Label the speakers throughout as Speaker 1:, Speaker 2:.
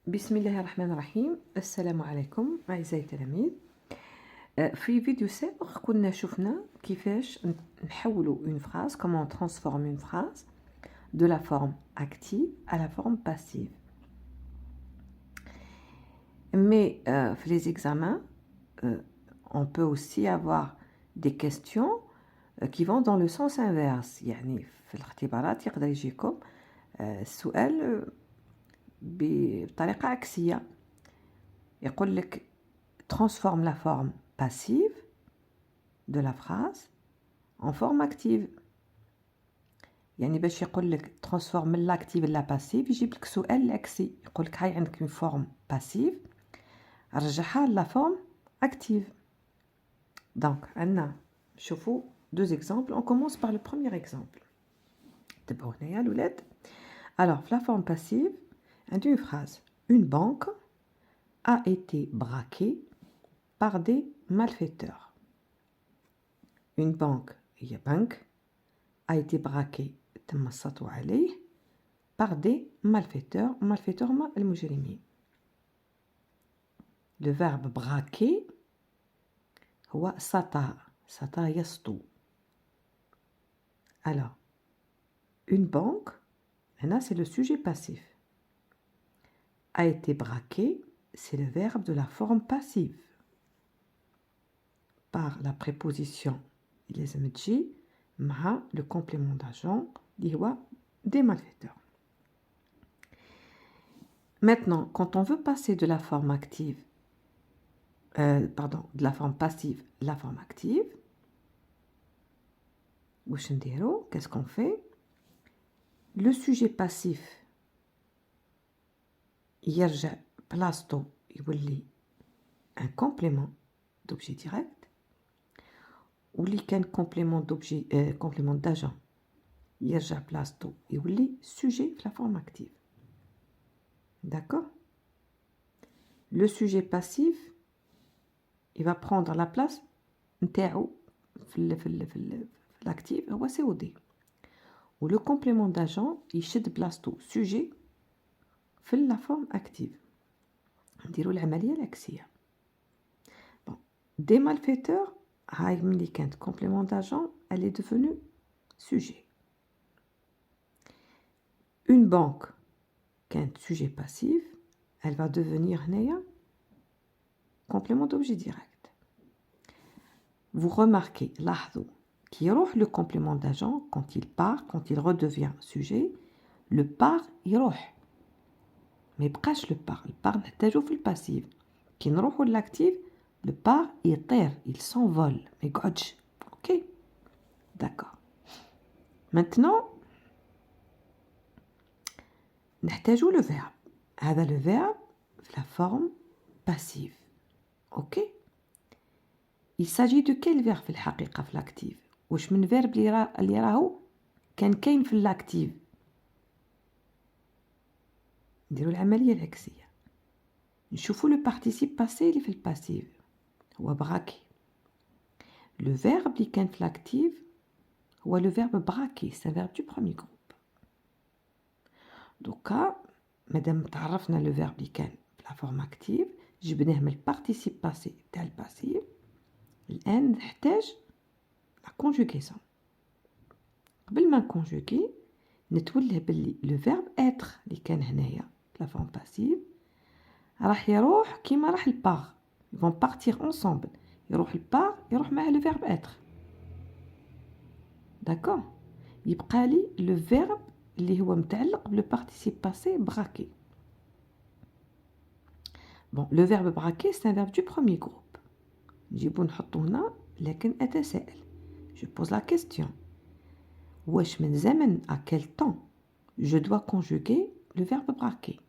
Speaker 1: بسم الله الرحمن الرحيم. السلام عليكم أعزائي التلاميذ. في فيديو سابق كنا شفنا كيفاش نحولوا une phrase, comment on transforme une phrase de la forme active à la forme passive. Mais في les examens, on peut aussi avoir des questions qui vont dans le sens inverse. يعني في الاختبارات يقدر يجيكم السؤال بطريقة عكسية. يقول لك transforme la forme passive de la phrase en forme active. يعني باش يقول لك transforme من l'active لا passive يجيب لك سؤال العكسي، يقول لك هاي عندك une forme passive رجعها لا forme active. Donc عندنا شوفوا deux exemples. On commence par le premier exemple. تبعوا هنايا الولاد. Alors la forme passive عندي une phrase. Une banque a été braquée par des malfaiteurs. Une banque هي بنك a été braquée تم السطو عليه par des malfaiteurs. malfaiteurs هما المجرمين. Le verbe braquer هو سطا. سطا يسطو. Alors une banque هنا c'est le sujet passif. A été braqué c'est le verbe de la forme passive par la préposition لازم تجي مع le complément d'agent اللي هو des malfaiteurs. Maintenant, quand on veut passer de la forme active, de la forme passive à la forme active, qu'est-ce qu'on fait? Le sujet passif يرجع بلاصتو يولي un complément d'objet direct. واللي كان complément d'objet complément d'agent يرجع بلاصتو يولي sujet في la forme active. D'accord? Le sujet passif il va prendre la place نتاعو في l'active هو COD. و le complément d'agent يشد بلاصتو sujet في la forme active. نديرو العملية العكسية. Bon. Des malfaiteurs هاي ملي كانت complément d'agent elle est devenue sujet. Une banque كانت sujet passif elle va devenir هنايا complément d'objet direct. Vous remarquez لاحظوا كي يروح le complément d'agent quand il part, quand il redevient sujet, le part يروح ما يبقاش le part. le part نحتاجو في الباسيف. كي نروحو l'active le part يطير, il s'envole ما يقعدش. OK? D'accord. Maintenant نحتاجو le verbe. هذا le verbe في la forme passive. OK? Il s'agit de quel verbe في الحقيقة في l'active؟ واش من verbe اللي راهو كان كاين في l'active؟ نديرو العملية العكسية. نشوفو le participe passé اللي في الباسيف هو braquer. Le verbe اللي كان في l'active هو le verbe braquer. C'est un verbe du premier groupe. دوكا مادام تعرفنا le verbe اللي كان في la forme active جبناه من الparticipe passé تاع الباسيف. الآن نحتاج la conjugaison. قبل ما نكونجوغي نتوله باللي le verbe être اللي كان هنايا la forme passive راح يروح كيما راح البار. ils vont partir ensemble. يروح البار يروح معاه le verbe être. d'accord. يبقى لي le verbe اللي هو متعلق بلو participe passé braquer. bon le verbe braquer c'est un verbe du premier groupe. نجيبو نحطو هنا لكن أتساءل. je pose la question. واش من زمن à quel temps je dois conjuguer le verbe braquer.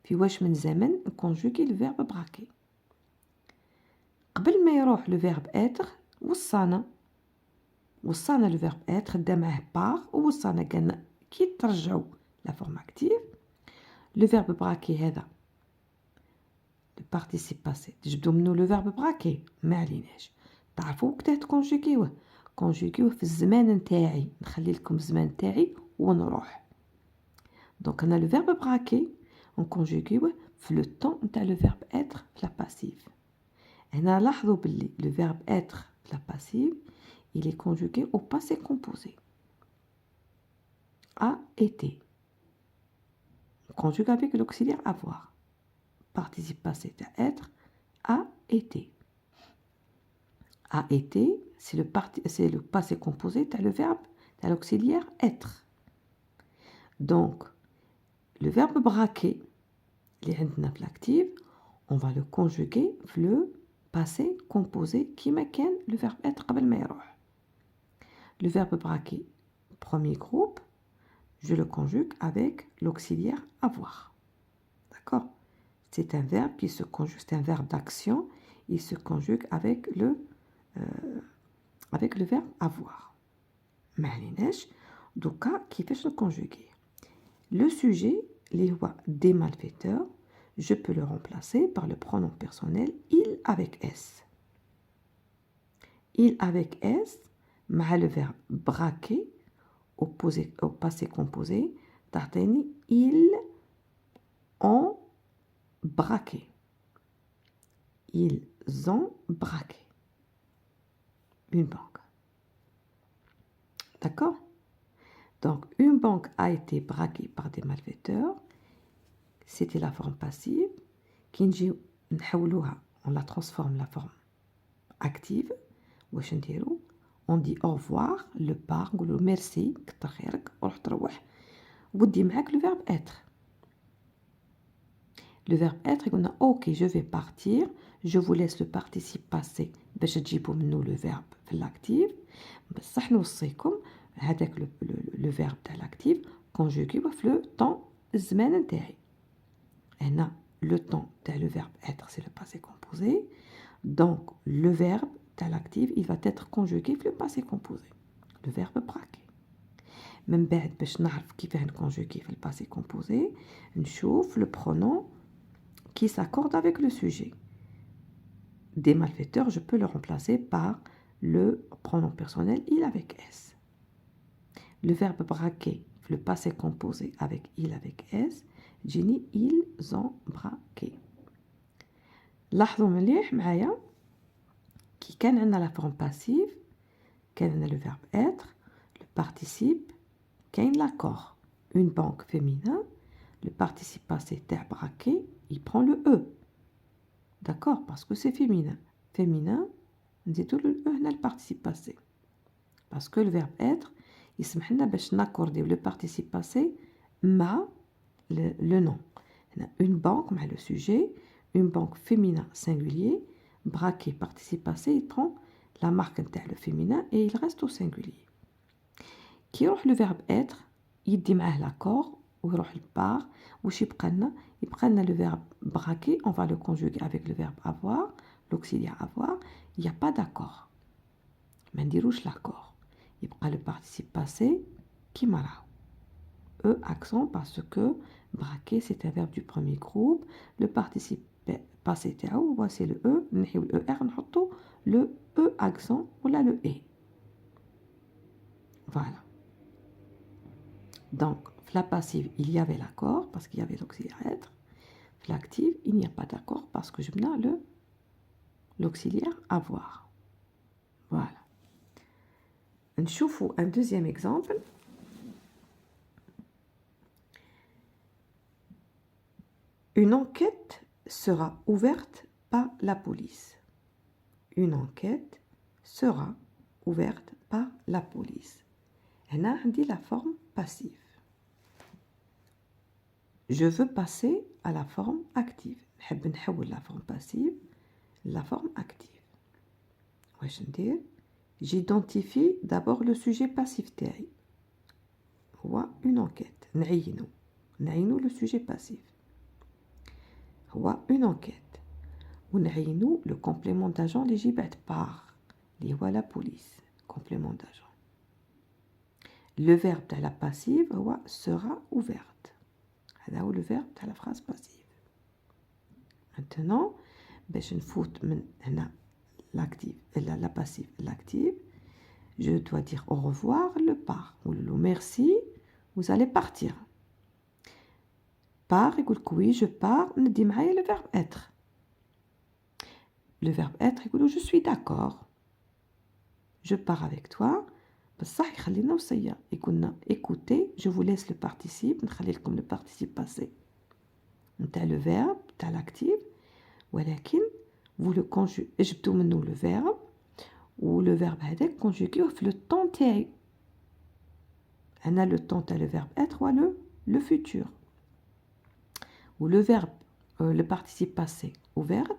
Speaker 1: في واش من زمن نكونجوغي le verbe braquer. قبل ما يروح le verbe être وصانا le verbe être دا معاه part ووصانا قالنا كي ترجعوا la forme active le verbe braquer هذا le participe passé تجبدوا منه le verbe braquer ما عليناش. تعرفوا وقتها تكونجوغيوه في الزمان نتاعي. نخلي لكم الزمان نتاعي ونروح. Donc on a le verbe braquer نكونجوغيوه في لو طون نتاع لو فيرب اتر في لا باسيف. هنا لاحظوا باللي لو فيرب اتر في لا باسيف il est conjugué au passé composé a été. On conjugue avec l'auxiliaire avoir. Participe passé تاع être a été. A été, c'est le passé composé تاع le verbe تاع l'auxiliaire être. Donc le verbe braquer اللي عندنا في l'actif, on va le conjuguer في le passé composé كيما كان le verbe être قبل ما يروح. Le verbe braquer, premier groupe, je le conjugue avec l'auxiliaire avoir. D'accord? C'est un verbe qui se conjugue, c'est un verbe d'action, il se conjugue avec le verbe avoir. معليناش دوكا كيفاش نكونجوغي. Le sujet, اللي هو des malfaiteurs, je peux le remplacer par le pronom personnel il avec s. Il avec s مع le verbe braquer au passé composé تعطيني ils ont braqué. Ils ont braqué une banque. D'accord? Donc, une banque a été braquée par des malfaiteurs. C'était la forme passive. On la transforme la forme active. On dit au revoir, le part, on dit merci, كتر خيرك, روح تروح. ودي معاك le verbe être. Le verbe être, on a ok, je vais partir, je vous laisse le participe passé باش تجيبوا منه le verbe في l'actif. بصح نوصيكم هذاك le verbe تاع l'actif conjugué في le temps الزمان نتاعي. هنا le temps تاع le verbe être c'est le passé composé. Donc le verbe تاع l'actif il va être conjugué في le passé composé. Le verbe braquer. من بعد باش نعرف كيفاه نكونجوغي في le passé composé نشوف le pronom qui s'accorde avec le sujet. Des malfaiteurs, je peux le remplacer par le pronom personnel il avec s. Le verbe braquer, le passé composé avec il avec s, جيني ils ont braqué. لاحظوا مليح معايا كي كان عندنا la forme passive كان عندنا le verbe être, le participe كاين l'accord. Une banque féminin, le participe passé تاع braquer, il prend le e. D'accord? Parce que c'est féminin. Féminin, نزيدو le e هنا le participe passé. Parce que le verbe être, يسمح لنا باش ناكورديو le participe passé مع le nom. Une banque مع le sujet, une banque féminin singulier, braqué participe passé, il prend la marque نتاع le féminin et il reste au singulier. كي يروح le verbe être, يدي معاه l'accord ويروح البار وش يبقى لنا le verbe braquer, on va le conjuguer avec le verbe avoir, l'auxiliaire avoir, il n'y a pas d'accord. ما نديروش l'accord. يبقى le participe passé كيما راهو. Accent parce que braquer c'est un verbe du premier groupe, le participe passé تاعو voici le e, نحيو le er نحطو le e accent ولا le e. Voilà. Donc la passive il y avait l'accord parce qu'il y avait l'auxiliaire être. L'active, il n'y a pas d'accord parce que je mets l'auxiliaire avoir. Voilà. نشوفوا un deuxième exemple. Une enquête sera ouverte par la police. Une enquête sera ouverte par la police. هنا عندي la forme passive. Je veux passer à la forme active. نحب نحول la forme passive la forme active. واش ندير؟ J'identifie d'abord le sujet passif تاعي. هو une enquête. نعينو le sujet passif. هو une enquête. ونعينو le complément d'agent اللي يجي بعد par اللي هو la police. Complément d'agent. Le verbe تاع la passive هو sera ouverte. هذا هو le verbe تاع la phrase passive. Maintenant, باش نفوت من هنا l'active, la passive, l'active, je dois dire au revoir, le part, ou le merci, vous allez partir. pars يقول لك oui je pars ندي معايا le verbe être. Le verbe être يقولوا je suis d'accord. Je pars avec toi. بصح يخلينا وصية يقولنا écoutez je vous laisse le participe نخلي لكم le participe passé نتاع le verbe نتاع l'actif ولكن vous le conjuguez جبتوا منه le verbe و le verbe هذاك conjugué في le temps تاعي أنا le temps تاع le verbe être و le futur و le verbe le participe passé ouvert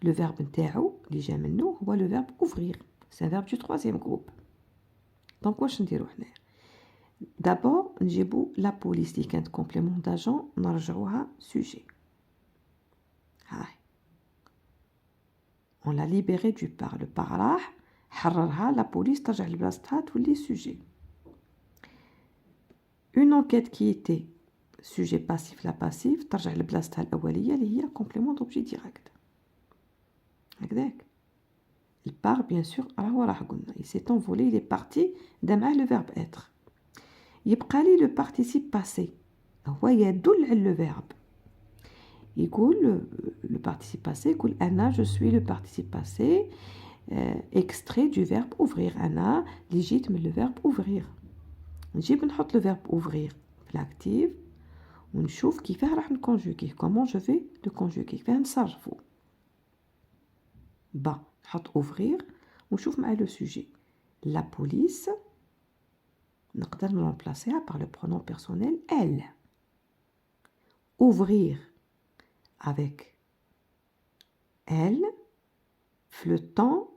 Speaker 1: le verbe نتاعو اللي جا منه هو le verbe ouvrir c'est un verbe du troisième groupe. Donc واش نديرو هنا d'abord نجيبو la police اللي كانت complément d'agent نرجعوها sujet. هاي on l'a libéré du par le par راح حررها la police ترجع لبلاصتها تولي sujet. Une enquête qui était sujet passif la passif ترجع لبلاصتها الأولية اللي هي complément d'objet direct. هكذاك il part bien sûr راح قلنا il s'est envolé il est parti دا معاه le verbe être. يبقى لي le participe passé هو يدل على le verbe يقول le participe passé يقول أنا je suis le participe passé extrait du verbe ouvrir أنا اللي جيت من le verbe ouvrir نجيب نحط le verbe ouvrir في l'actif ونشوف كيفاه راح نكونجوغيه comment je vais le conjuguer كيفاه نصرفو با نحط ouvrir ونشوف مع le sujet la police نقدر نرمبلاسيها par le pronom personnel elle ouvrir avec elle في le temps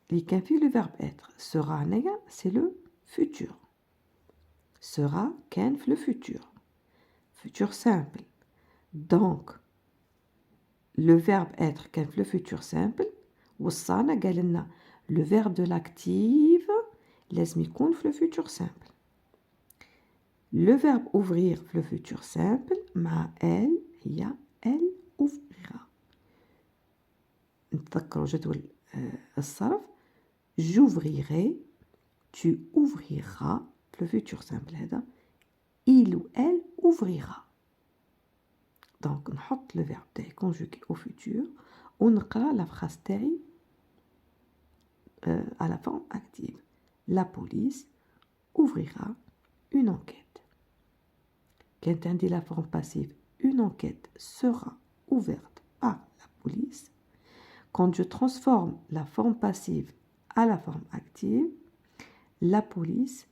Speaker 1: اللي كان فيه le verbe être sera هنايا c'est le futur sera كان في le futur futur simple donc le verbe être كان في le futur simple وصانا قال لنا le verbe de l'active لازم يكون في le futur simple le verbe ouvrir في le futur simple مع elle هي elle ouvrira نتذكروا جدول الصرف j'ouvrirai tu ouvriras في le futur simple هذا il ou elle ouvrira donc نحط le verbe تاعي conjugué au futur ونقرا la phrase تاعي à la forme active la police ouvrira une enquête. كانت عندي la forme passive une enquête sera ouverte par la police. Quand je transforme la forme passive à la forme active, la police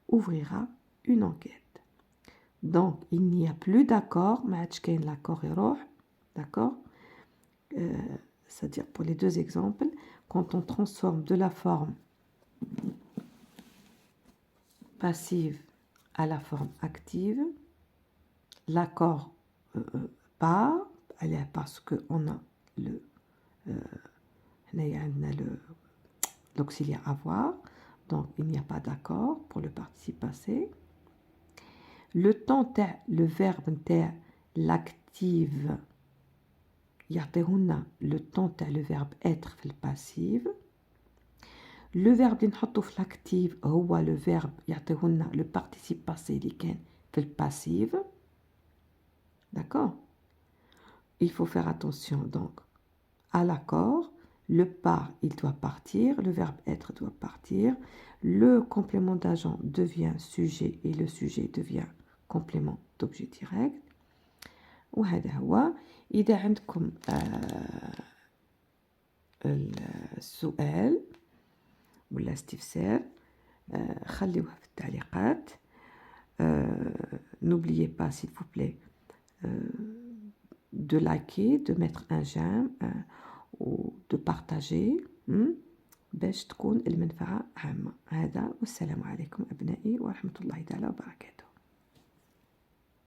Speaker 1: ouvrira une enquête. Donc, il n'y a plus d'accord, ما عادش كاين l'accord يروح, d'accord c'est-à-dire pour les deux exemples, quand on transforme de la forme passive à la forme active, l'accord part, parce qu'on a l'auxiliaire avoir, donc il n'y a pas d'accord pour le participe passé. Le temps le verbe l'active يعطيهولنا le temps le verbe être في الباسيف. Le verbe اللي نحطه في l'active هو le verbe يعطيهولنا le participe passé اللي كان في الباسيف. D'accord? Il faut faire attention donc à l'accord. Le part, il doit partir. Le verbe être doit partir. Le complément d'agent devient sujet et le sujet devient complément d'objet direct. وهذا هو. إذا عندكم السؤال ولا استفسار خليوها في التعليقات. N'oubliez pas s'il vous plaît de liker, de mettre un j'aime ou de partager باش تكون المنفعة عامة. هذا والسلام عليكم أبنائي ورحمة الله تعالى وبركاته.